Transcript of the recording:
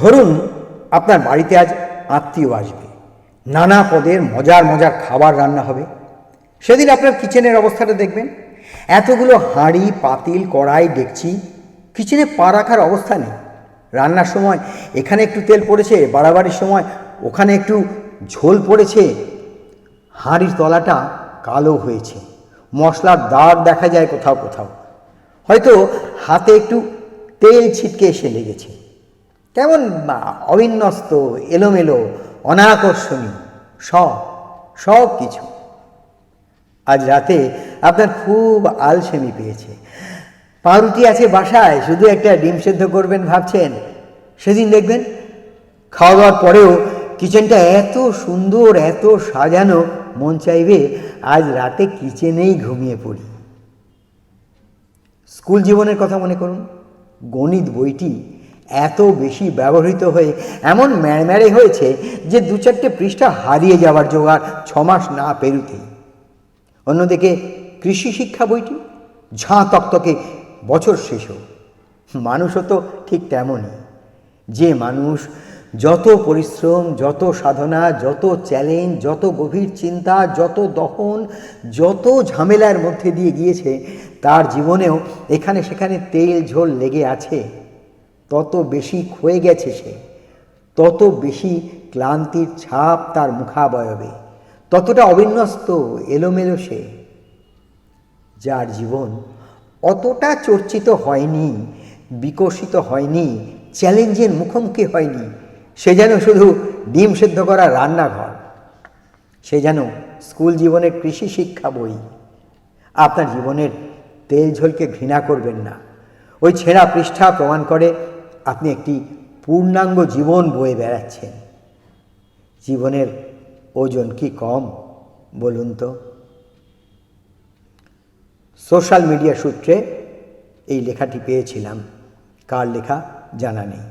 ধরুন আপনার বাড়িতে আজ আত্মীয় আসবে, নানা পদের মজার মজার খাবার রান্না হবে। সেদিন আপনার কিচেনের অবস্থাটা দেখবেন, এতগুলো হাঁড়ি, পাতিল, কড়াই, ডেকচি, কিচেনে পা রাখার অবস্থা নেই। রান্নার সময় এখানে একটু তেল পড়েছে, বাড়াবাড়ির সময় ওখানে একটু ঝোল পড়েছে, হাঁড়ির তলাটা কালো হয়েছে, মশলার দাগ দেখা যায় কোথাও কোথাও, হয়তো হাতে একটু তেল ছিটকে এসে লেগেছে। কেমন অবিন্যস্ত, এলোমেলো, অনাকর্ষণীয় সব কিছু। আজ রাতে আপনার খুব আলসেমি পেয়েছে, পাউরুটি আছে বাসায়, শুধু একটা ডিম সেদ্ধ করবেন ভাবছেন। সেদিন দেখবেন খাওয়া দাওয়ার পরেও কিচেনটা এত সুন্দর, এত সাজানো, মন চাইবে আজ রাতে কিচেনেই ঘুমিয়ে পড়ি। স্কুল জীবনের কথা মনে করুন, গণিত বইটি এত বেশি ব্যবহৃত হয়ে এমন ম্যাড়ম্যাড়ে হয়েছে যে 2-4টে পৃষ্ঠা হারিয়ে যাওয়ার জোগাড় 6 মাস না পেরুতেই। অন্যদিকে কৃষি শিক্ষা বইটি ঝাঁ তকতকে বছর শেষও। মানুষও তো ঠিক তেমনই, যে মানুষ যত পরিশ্রম, যত সাধনা, যত চ্যালেঞ্জ, যত গভীর চিন্তা, যত দহন, যত ঝামেলার মধ্যে দিয়ে গিয়েছে, তার জীবনেও এখানে সেখানে তেল ঝোল লেগে আছে। তত বেশি ক্ষয়ে গেছে সে, তত বেশি ক্লান্তির ছাপ তার মুখাবয়বে, ততটা অবিন্যস্ত, এলোমেলো সে। যার জীবন অতটা চর্চিত হয়নি, বিকশিত হয়নি, চ্যালেঞ্জের মুখোমুখি হয়নি, সে যেন শুধু ডিম সেদ্ধ করা রান্নাঘর, সে যেন স্কুল জীবনের কৃষি শিক্ষা বই। আপনার জীবনের তেল ঝোলকে ঘৃণা করবেন না। ওই ছেঁড়া পৃষ্ঠা প্রমাণ করে আপনি একটি পূর্ণাঙ্গ জীবন বয়ে বেড়াচ্ছেন। জীবনের ওজন কি কম বলুন তো? সোশ্যাল মিডিয়া সূত্রে এই লেখাটি পেয়েছিলাম, কার লেখা জানা নেই।